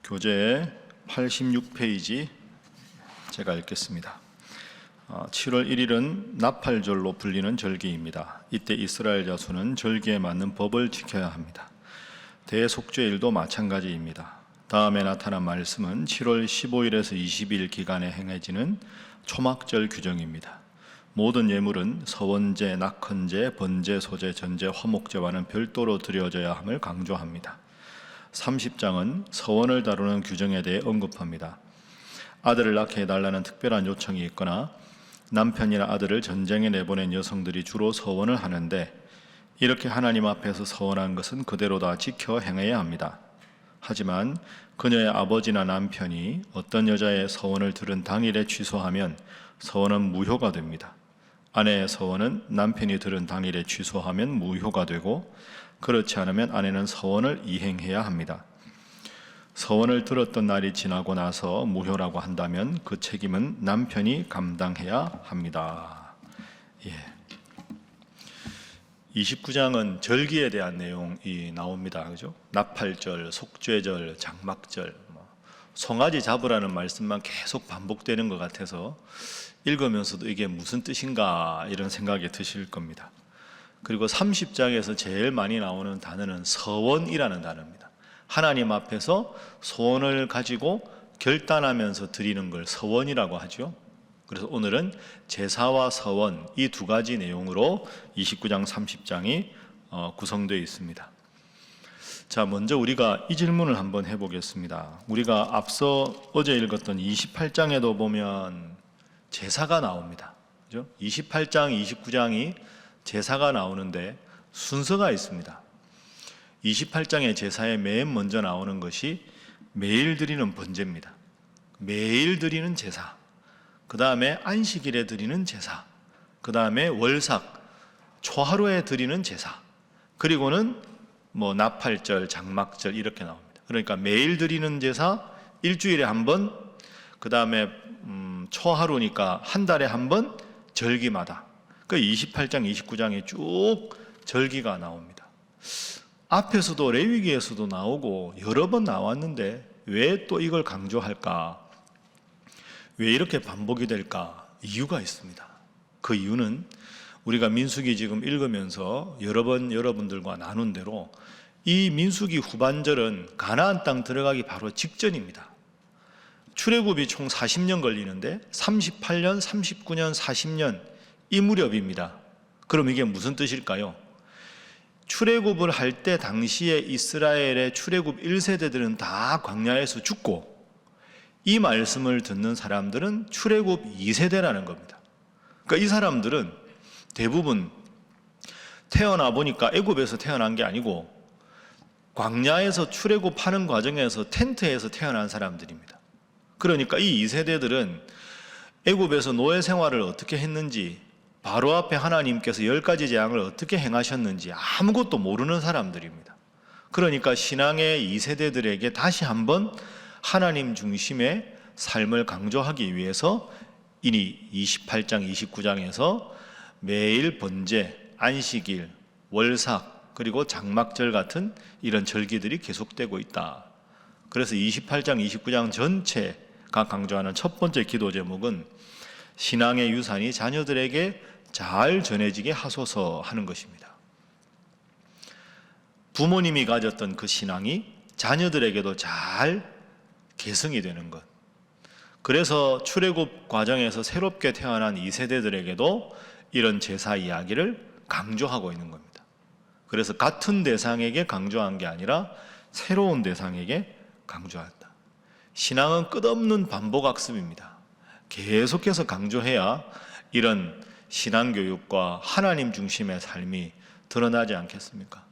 교재 86페이지 제가 읽겠습니다. 7월 1일은 나팔절로 불리는 절기입니다. 이때 이스라엘 자손은 절기에 맞는 법을 지켜야 합니다. 대속죄일도 마찬가지입니다. 다음에 나타난 말씀은 7월 15일에서 20일 기간에 행해지는 초막절 규정입니다. 모든 예물은 서원제, 낙헌제, 번제, 소제, 전제, 화목제와는 별도로 드려져야 함을 강조합니다. 30장은 서원을 다루는 규정에 대해 언급합니다. 아들을 낳게 해달라는 특별한 요청이 있거나 남편이나 아들을 전쟁에 내보낸 여성들이 주로 서원을 하는데, 이렇게 하나님 앞에서 서원한 것은 그대로 다 지켜 행해야 합니다. 하지만 그녀의 아버지나 남편이 어떤 여자의 서원을 들은 당일에 취소하면 서원은 무효가 됩니다. 아내의 서원은 남편이 들은 당일에 취소하면 무효가 되고, 그렇지 않으면 아내는 서원을 이행해야 합니다. 서원을 들었던 날이 지나고 나서 무효라고 한다면 그 책임은 남편이 감당해야 합니다. 29장은 절기에 대한 내용이 나옵니다. 그죠? 나팔절, 속죄절, 장막절, 송아지 잡으라는 말씀만 계속 반복되는 것 같아서 읽으면서도 이게 무슨 뜻인가 이런 생각이 드실 겁니다. 그리고 30장에서 제일 많이 나오는 단어는 서원이라는 단어입니다. 하나님 앞에서 소원을 가지고 결단하면서 드리는 걸 서원이라고 하죠. 그래서 오늘은 제사와 서원, 이 두 가지 내용으로 29장 30장이 구성되어 있습니다. 자, 먼저 우리가 이 질문을 한번 해보겠습니다. 우리가 앞서 어제 읽었던 28장에도 보면 제사가 나옵니다. 그죠? 28장, 29장이 제사가 나오는데 순서가 있습니다. 28장의 제사에 맨 먼저 나오는 것이 매일 드리는 번제입니다. 매일 드리는 제사, 그 다음에 안식일에 드리는 제사, 그 다음에 월삭, 초하루에 드리는 제사, 그리고는 나팔절, 장막절 이렇게 나옵니다. 그러니까 매일 드리는 제사, 일주일에 한 번, 그 다음에 초하루니까 한 달에 한 번, 절기마다. 그 28장, 29장에 쭉 절기가 나옵니다. 앞에서도 레위기에서도 나오고 여러 번 나왔는데 왜 또 이걸 강조할까? 왜 이렇게 반복이 될까? 이유가 있습니다. 그 이유는 우리가 민수기 지금 읽으면서 여러 번 여러분들과 나눈 대로 이 민수기 후반절은 가나안 땅 들어가기 바로 직전입니다. 출애굽이 총 40년 걸리는데 38년, 39년, 40년 이 무렵입니다. 그럼 이게 무슨 뜻일까요? 출애굽을 할 때 당시에 이스라엘의 출애굽 1세대들은 다 광야에서 죽고, 이 말씀을 듣는 사람들은 출애굽 2세대라는 겁니다. 그러니까 이 사람들은 대부분 태어나 보니까 애굽에서 태어난 게 아니고 광야에서 출애굽하는 과정에서 텐트에서 태어난 사람들입니다. 그러니까 이 2세대들은 애굽에서 노예 생활을 어떻게 했는지, 바로 앞에 하나님께서 10가지 재앙을 어떻게 행하셨는지 아무것도 모르는 사람들입니다. 그러니까 신앙의 2세대들에게 다시 한번 하나님 중심의 삶을 강조하기 위해서 이니 28장, 29장에서 매일 번제, 안식일, 월삭, 그리고 장막절 같은 이런 절기들이 계속되고 있다. 그래서 28장, 29장 전체가 강조하는 첫 번째 기도 제목은 신앙의 유산이 자녀들에게 잘 전해지게 하소서 하는 것입니다. 부모님이 가졌던 그 신앙이 자녀들에게도 잘 계승이 되는 것. 그래서 출애굽 과정에서 새롭게 태어난 2세대들에게도 이런 제사 이야기를 강조하고 있는 겁니다. 그래서 같은 대상에게 강조한 게 아니라 새로운 대상에게 강조한다. 신앙은 끝없는 반복학습입니다. 계속해서 강조해야 이런 신앙교육과 하나님 중심의 삶이 드러나지 않겠습니까?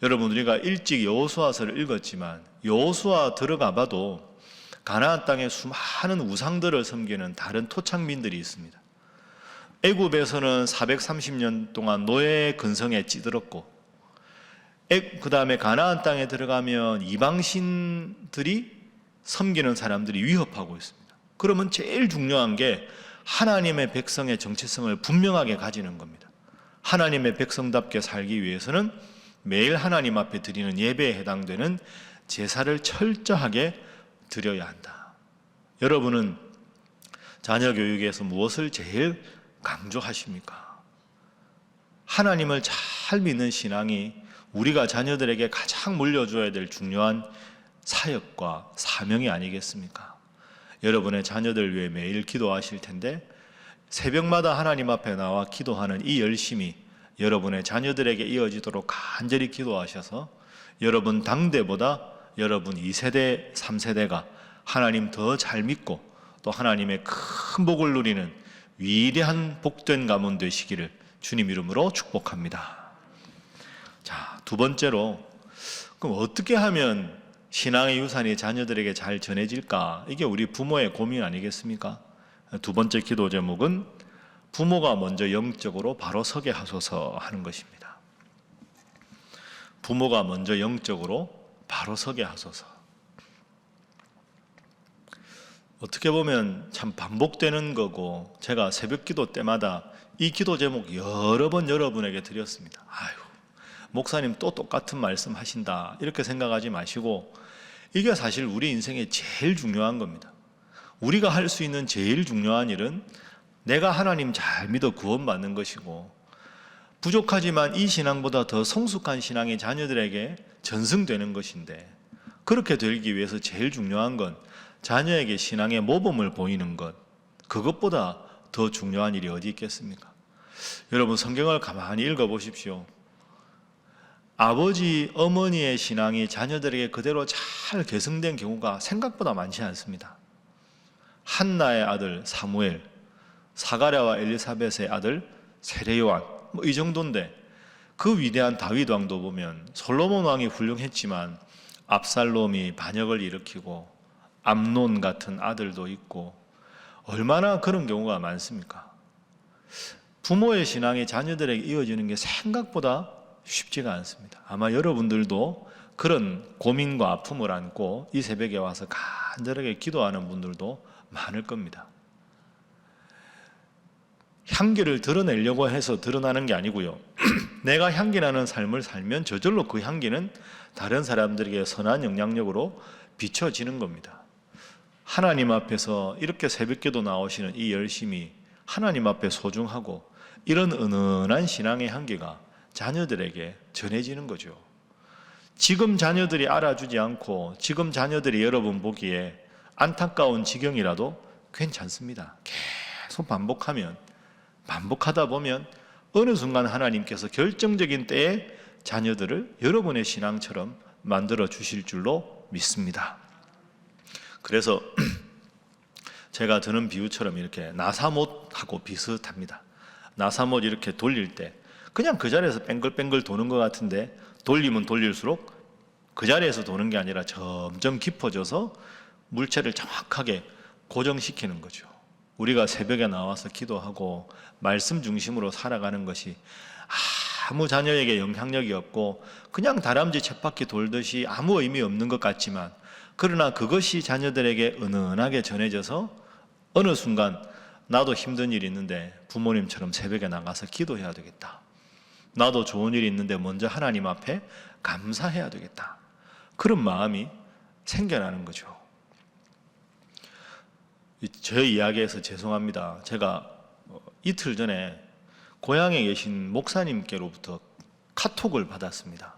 여러분, 우리가 일찍 여호수아서를 읽었지만 여호수아 들어가 봐도 가나안 땅에 수많은 우상들을 섬기는 다른 토착민들이 있습니다. 애굽에서는 430년 동안 노예 근성에 찌들었고, 그 다음에 가나안 땅에 들어가면 이방신들이 섬기는 사람들이 위협하고 있습니다. 그러면 제일 중요한 게 하나님의 백성의 정체성을 분명하게 가지는 겁니다. 하나님의 백성답게 살기 위해서는 매일 하나님 앞에 드리는 예배에 해당되는 제사를 철저하게 드려야 한다. 여러분은 자녀 교육에서 무엇을 제일 강조하십니까? 하나님을 잘 믿는 신앙이 우리가 자녀들에게 가장 물려줘야 될 중요한 사역과 사명이 아니겠습니까? 여러분의 자녀들 위해 매일 기도하실 텐데 새벽마다 하나님 앞에 나와 기도하는 이 열심이 여러분의 자녀들에게 이어지도록 간절히 기도하셔서 여러분 당대보다 여러분 2세대, 3세대가 하나님 더 잘 믿고 또 하나님의 큰 복을 누리는 위대한 복된 가문 되시기를 주님 이름으로 축복합니다. 자, 두 번째로 그럼 어떻게 하면 신앙의 유산이 자녀들에게 잘 전해질까? 이게 우리 부모의 고민 아니겠습니까? 두 번째 기도 제목은 부모가 먼저 영적으로 바로 서게 하소서 하는 것입니다. 부모가 먼저 영적으로 바로 서게 하소서. 어떻게 보면 참 반복되는 거고 제가 새벽 기도 때마다 이 기도 제목 여러 번 여러분에게 드렸습니다. 아유, 목사님 또 똑같은 말씀 하신다 이렇게 생각하지 마시고 이게 사실 우리 인생에 제일 중요한 겁니다. 우리가 할 수 있는 제일 중요한 일은 내가 하나님 잘 믿어 구원받는 것이고 부족하지만 이 신앙보다 더 성숙한 신앙이 자녀들에게 전승되는 것인데 그렇게 되기 위해서 제일 중요한 건 자녀에게 신앙의 모범을 보이는 것, 그것보다 더 중요한 일이 어디 있겠습니까? 여러분 성경을 가만히 읽어보십시오. 아버지, 어머니의 신앙이 자녀들에게 그대로 잘 계승된 경우가 생각보다 많지 않습니다. 한나의 아들 사무엘, 사가랴와 엘리사벳의 아들 세례요한 이 정도인데 그 위대한 다윗 왕도 보면 솔로몬 왕이 훌륭했지만 압살롬이 반역을 일으키고 암논 같은 아들도 있고 얼마나 그런 경우가 많습니까? 부모의 신앙이 자녀들에게 이어지는 게 생각보다 쉽지가 않습니다. 아마 여러분들도 그런 고민과 아픔을 안고 이 새벽에 와서 간절하게 기도하는 분들도 많을 겁니다. 향기를 드러내려고 해서 드러나는 게 아니고요. 내가 향기나는 삶을 살면 저절로 그 향기는 다른 사람들에게 선한 영향력으로 비춰지는 겁니다. 하나님 앞에서 이렇게 새벽기도 나오시는 이 열심이 하나님 앞에 소중하고 이런 은은한 신앙의 향기가 자녀들에게 전해지는 거죠. 지금 자녀들이 알아주지 않고 지금 자녀들이 여러분 보기에 안타까운 지경이라도 괜찮습니다. 계속 반복하다 보면 어느 순간 하나님께서 결정적인 때에 자녀들을 여러분의 신앙처럼 만들어 주실 줄로 믿습니다. 그래서 제가 드는 비유처럼 이렇게 나사못하고 비슷합니다. 나사못 이렇게 돌릴 때 그냥 그 자리에서 뱅글뱅글 도는 것 같은데 돌리면 돌릴수록 그 자리에서 도는 게 아니라 점점 깊어져서 물체를 정확하게 고정시키는 거죠. 우리가 새벽에 나와서 기도하고 말씀 중심으로 살아가는 것이 아무 자녀에게 영향력이 없고 그냥 다람쥐 쳇바퀴 돌듯이 아무 의미 없는 것 같지만 그러나 그것이 자녀들에게 은은하게 전해져서 어느 순간 나도 힘든 일이 있는데 부모님처럼 새벽에 나가서 기도해야 되겠다. 나도 좋은 일이 있는데 먼저 하나님 앞에 감사해야 되겠다. 그런 마음이 생겨나는 거죠. 제 이야기에서 죄송합니다. 제가 이틀 전에 고향에 계신 목사님께로부터 카톡을 받았습니다.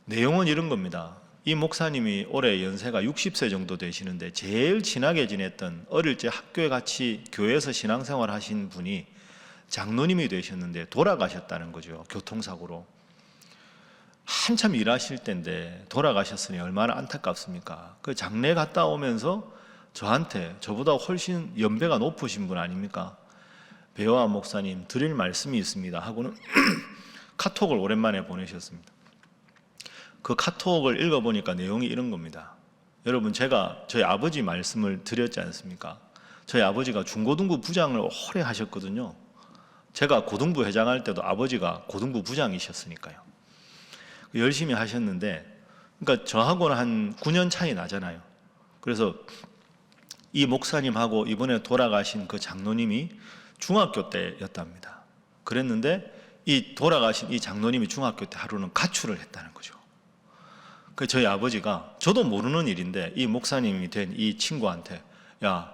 내용은 이런 겁니다. 이 목사님이 올해 연세가 60세 정도 되시는데 제일 친하게 지냈던 어릴 때 학교에 같이 교회에서 신앙생활 하신 분이 장로님이 되셨는데 돌아가셨다는 거죠. 교통사고로. 한참 일하실 때인데 돌아가셨으니 얼마나 안타깝습니까? 그 장례 갔다 오면서 저한테 저보다 훨씬 연배가 높으신 분 아닙니까? 배호환 목사님 드릴 말씀이 있습니다 하고는 카톡을 오랜만에 보내셨습니다. 그 카톡을 읽어보니까 내용이 이런 겁니다. 여러분 제가 저희 아버지 말씀을 드렸지 않습니까? 저희 아버지가 중고등부 부장을 오래 하셨거든요. 제가 고등부 회장할 때도 아버지가 고등부 부장이셨으니까요. 열심히 하셨는데 그러니까 저하고는 한 9년 차이 나잖아요. 그래서 이 목사님하고 이번에 돌아가신 그 장로님이 중학교 때였답니다. 그랬는데 이 돌아가신 이 장로님이 중학교 때 하루는 가출을 했다는 거죠. 그 저희 아버지가 저도 모르는 일인데 이 목사님이 된 이 친구한테 야,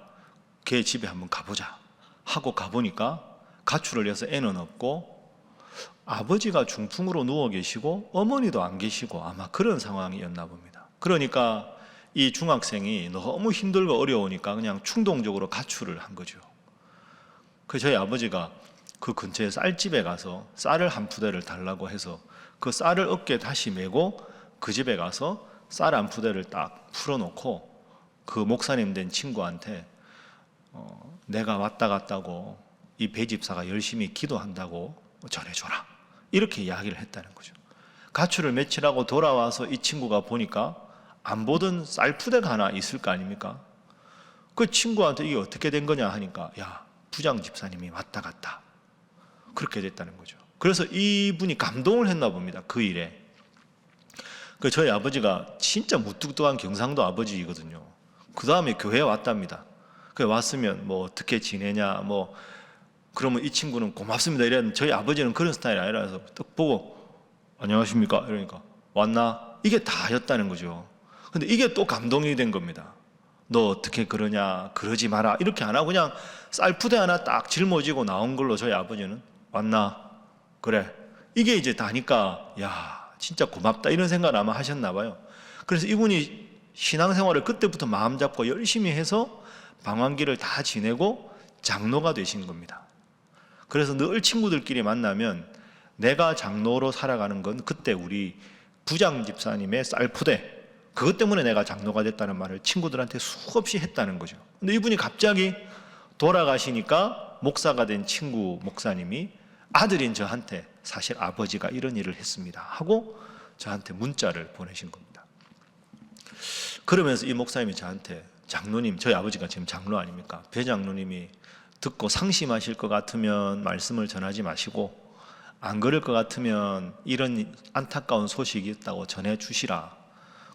걔 집에 한번 가보자 하고 가보니까 가출을 해서 애는 없고 아버지가 중풍으로 누워 계시고 어머니도 안 계시고 아마 그런 상황이었나 봅니다. 그러니까 이 중학생이 너무 힘들고 어려우니까 그냥 충동적으로 가출을 한 거죠. 그 저희 아버지가 그 근처에 쌀집에 가서 쌀을 한 푸대를 달라고 해서 그 쌀을 어깨에 다시 메고 그 집에 가서 쌀 한 푸대를 딱 풀어놓고 그 목사님 된 친구한테 내가 왔다 갔다고 이 배집사가 열심히 기도한다고 전해줘라 이렇게 이야기를 했다는 거죠. 가출을 며칠 하고 돌아와서 이 친구가 보니까 안 보던 쌀푸대가 하나 있을 거 아닙니까? 그 친구한테 이게 어떻게 된 거냐 하니까 야, 부장 집사님이 왔다 갔다 그렇게 됐다는 거죠. 그래서 이분이 감동을 했나 봅니다. 그 일에. 그 저희 아버지가 진짜 무뚝뚝한 경상도 아버지이거든요. 그 다음에 교회에 왔답니다. 그 왔으면 뭐 어떻게 지내냐 뭐 그러면 이 친구는 고맙습니다 이랬는데 저희 아버지는 그런 스타일이 아니라서 딱 보고 안녕하십니까 이러니까 왔나? 이게 다였다는 거죠. 근데 이게 또 감동이 된 겁니다. 너 어떻게 그러냐 그러지 마라 이렇게 안 하고 그냥 쌀푸대 하나 딱 짊어지고 나온 걸로 저희 아버지는 왔나? 그래. 이게 이제 다니까 야 진짜 고맙다 이런 생각을 아마 하셨나 봐요. 그래서 이분이 신앙생활을 그때부터 마음 잡고 열심히 해서 방황기를 다 지내고 장로가 되신 겁니다. 그래서 늘 친구들끼리 만나면 내가 장로로 살아가는 건 그때 우리 부장 집사님의 쌀푸대 그것 때문에 내가 장로가 됐다는 말을 친구들한테 수없이 했다는 거죠. 근데 이분이 갑자기 돌아가시니까 목사가 된 친구 목사님이 아들인 저한테 사실 아버지가 이런 일을 했습니다 하고 저한테 문자를 보내신 겁니다. 그러면서 이 목사님이 저한테 장로님, 저희 아버지가 지금 장로 아닙니까? 배 장로님이 듣고 상심하실 것 같으면 말씀을 전하지 마시고 안 그럴 것 같으면 이런 안타까운 소식이 있다고 전해주시라.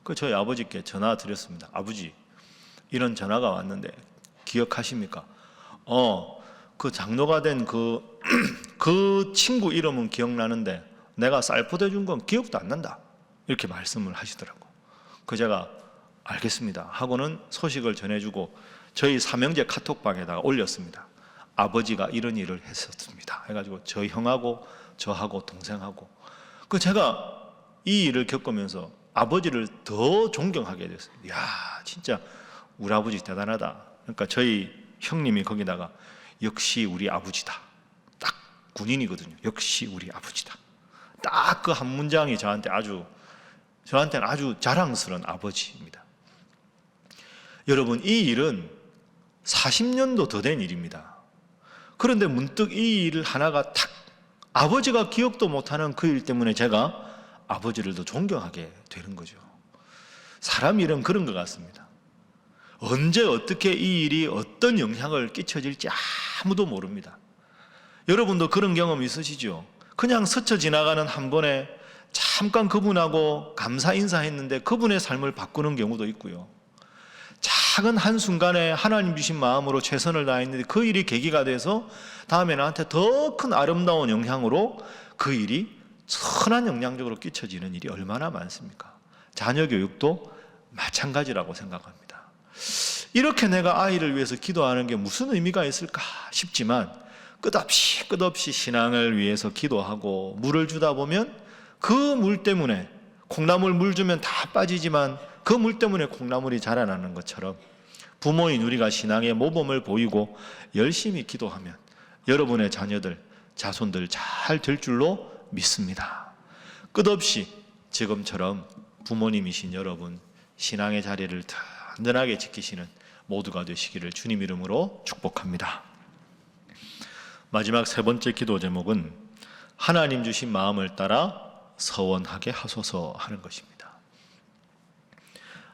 그 저희 아버지께 전화 드렸습니다. 아버지 이런 전화가 왔는데 기억하십니까? 그 장로가 된 그 친구 이름은 기억나는데 내가 쌀포대 준 건 기억도 안 난다 이렇게 말씀을 하시더라고. 그 제가 알겠습니다 하고는 소식을 전해주고 저희 삼형제 카톡방에다가 올렸습니다. 아버지가 이런 일을 했었습니다 해가지고 저희 형하고 저하고 동생하고 그 제가 이 일을 겪으면서 아버지를 더 존경하게 됐어요. 야 진짜 우리 아버지 대단하다. 그러니까 저희 형님이 거기다가 역시 우리 아버지다. 딱 군인이거든요. 역시 우리 아버지다. 딱 그 한 문장이 저한테는 아주 자랑스러운 아버지입니다. 여러분 이 일은 40년도 더 된 일입니다. 그런데 문득 이 일 하나가 탁 아버지가 기억도 못하는 그 일 때문에 제가 아버지를 더 존경하게 되는 거죠. 사람 일은 그런 것 같습니다. 언제 어떻게 이 일이 어떤 영향을 끼쳐질지 아무도 모릅니다. 여러분도 그런 경험 있으시죠? 그냥 스쳐 지나가는 한 번에 잠깐 그분하고 감사 인사했는데 그분의 삶을 바꾸는 경우도 있고요. 작은 한순간에 하나님 주신 마음으로 최선을 다했는데 그 일이 계기가 돼서 다음에 나한테 더 큰 아름다운 영향으로 그 일이 선한 영향적으로 끼쳐지는 일이 얼마나 많습니까? 자녀 교육도 마찬가지라고 생각합니다. 이렇게 내가 아이를 위해서 기도하는 게 무슨 의미가 있을까 싶지만 끝없이 신앙을 위해서 기도하고 물을 주다 보면 그 물 때문에 콩나물 물 주면 다 빠지지만 그 물 때문에 콩나물이 자라나는 것처럼 부모인 우리가 신앙의 모범을 보이고 열심히 기도하면 여러분의 자녀들, 자손들 잘 될 줄로 믿습니다. 끝없이 지금처럼 부모님이신 여러분 신앙의 자리를 든든하게 지키시는 모두가 되시기를 주님 이름으로 축복합니다. 마지막 세 번째 기도 제목은 하나님 주신 마음을 따라 서원하게 하소서 하는 것입니다.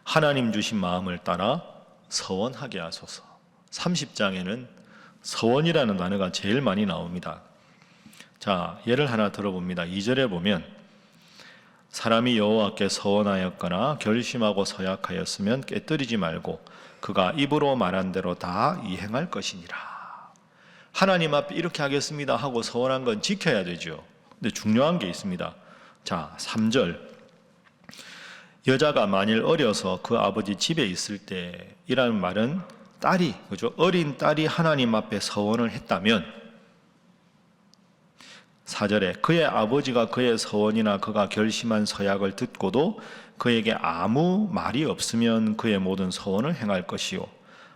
하나님 주신 마음을 따라 서원하게 하소서. 30장에는 서원이라는 단어가 제일 많이 나옵니다. 자, 예를 하나 들어봅니다. 2절에 보면 사람이 여호와께 서원하였거나 결심하고 서약하였으면 깨뜨리지 말고 그가 입으로 말한 대로 다 이행할 것이니라. 하나님 앞에 이렇게 하겠습니다 하고 서원한 건 지켜야 되죠. 근데 중요한 게 있습니다. 자, 3절 여자가 만일 어려서 그 아버지 집에 있을 때이라는 말은 딸이, 그죠? 어린 딸이 하나님 앞에 서원을 했다면 4절에 그의 아버지가 그의 서원이나 그가 결심한 서약을 듣고도 그에게 아무 말이 없으면 그의 모든 서원을 행할 것이요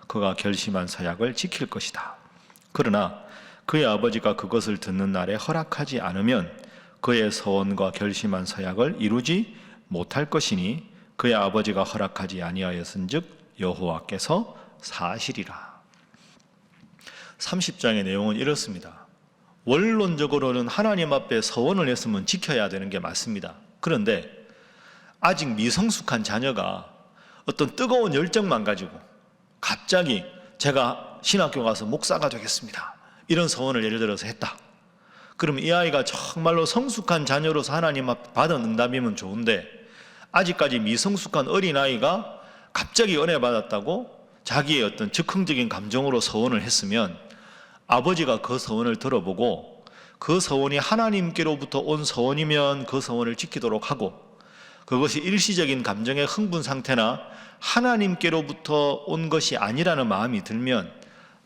그가 결심한 서약을 지킬 것이다. 그러나 그의 아버지가 그것을 듣는 날에 허락하지 않으면 그의 서원과 결심한 서약을 이루지 못할 것이니 그의 아버지가 허락하지 아니하였은즉 여호와께서 사시리라. 30장의 내용은 이렇습니다. 원론적으로는 하나님 앞에 서원을 했으면 지켜야 되는 게 맞습니다. 그런데 아직 미성숙한 자녀가 어떤 뜨거운 열정만 가지고 갑자기 제가 신학교 가서 목사가 되겠습니다, 이런 서원을 예를 들어서 했다. 그럼 이 아이가 정말로 성숙한 자녀로서 하나님 앞에 받은 응답이면 좋은데 아직까지 미성숙한 어린아이가 갑자기 은혜 받았다고 자기의 어떤 즉흥적인 감정으로 서원을 했으면 아버지가 그 서원을 들어보고 그 서원이 하나님께로부터 온 서원이면 그 서원을 지키도록 하고, 그것이 일시적인 감정의 흥분 상태나 하나님께로부터 온 것이 아니라는 마음이 들면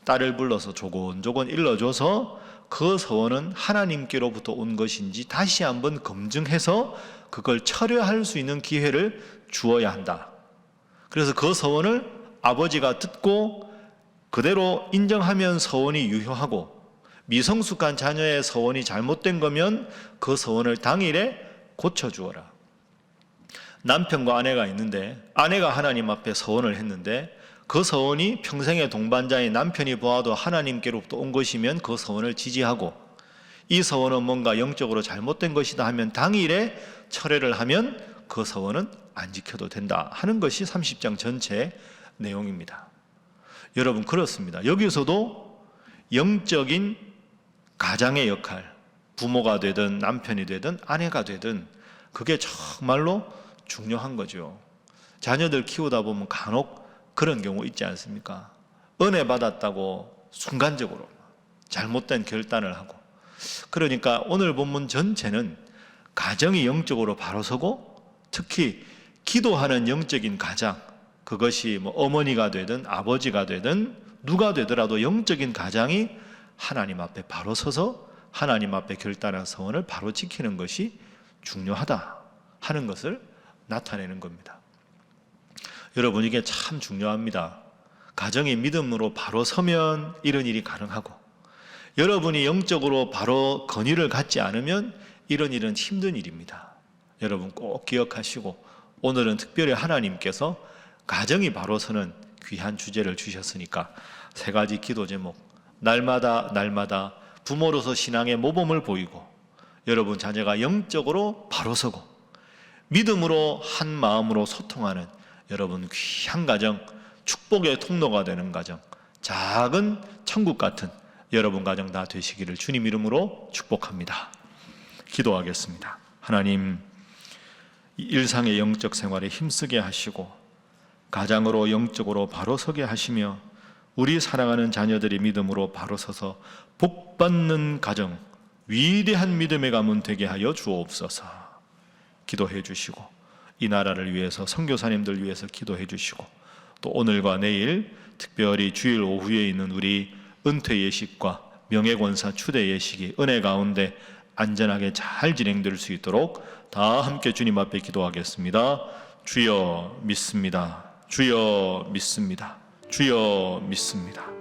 딸을 불러서 조곤조곤 일러줘서 그 서원은 하나님께로부터 온 것인지 다시 한번 검증해서 그걸 철회할 수 있는 기회를 주어야 한다. 그래서 그 서원을 아버지가 듣고 그대로 인정하면 서원이 유효하고, 미성숙한 자녀의 서원이 잘못된 거면 그 서원을 당일에 고쳐주어라. 남편과 아내가 있는데 아내가 하나님 앞에 서원을 했는데 그 서원이 평생의 동반자인 남편이 보아도 하나님께로부터 온 것이면 그 서원을 지지하고, 이 서원은 뭔가 영적으로 잘못된 것이다 하면 당일에 철회를 하면 그 서원은 안 지켜도 된다 하는 것이 30장 전체의 내용입니다. 여러분, 그렇습니다. 여기서도 영적인 가장의 역할, 부모가 되든 남편이 되든 아내가 되든 그게 정말로 중요한 거죠. 자녀들 키우다 보면 간혹 그런 경우 있지 않습니까? 은혜 받았다고 순간적으로 잘못된 결단을 하고. 그러니까 오늘 본문 전체는 가정이 영적으로 바로 서고, 특히 기도하는 영적인 가장, 그것이 뭐 어머니가 되든 아버지가 되든 누가 되더라도 영적인 가장이 하나님 앞에 바로 서서 하나님 앞에 결단한 서원을 바로 지키는 것이 중요하다 하는 것을 나타내는 겁니다. 여러분, 이게 참 중요합니다. 가정이 믿음으로 바로 서면 이런 일이 가능하고, 여러분이 영적으로 바로 건의를 갖지 않으면 이런 일은 힘든 일입니다. 여러분 꼭 기억하시고, 오늘은 특별히 하나님께서 가정이 바로 서는 귀한 주제를 주셨으니까 3가지 기도 제목, 날마다 부모로서 신앙의 모범을 보이고, 여러분 자녀가 영적으로 바로 서고 믿음으로 한 마음으로 소통하는 여러분 귀한 가정, 축복의 통로가 되는 가정, 작은 천국 같은 여러분 가정 다 되시기를 주님 이름으로 축복합니다. 기도하겠습니다. 하나님, 일상의 영적 생활에 힘쓰게 하시고 가장으로 영적으로 바로 서게 하시며 우리 사랑하는 자녀들이 믿음으로 바로 서서 복받는 가정, 위대한 믿음의 가문 되게 하여 주옵소서. 기도해 주시고, 이 나라를 위해서 선교사님들 위해서 기도해 주시고, 또 오늘과 내일 특별히 주일 오후에 있는 우리 은퇴 예식과 명예권사 추대 예식이 은혜 가운데 안전하게 잘 진행될 수 있도록 다 함께 주님 앞에 기도하겠습니다. 주여 믿습니다. 주여 믿습니다. 주여 믿습니다.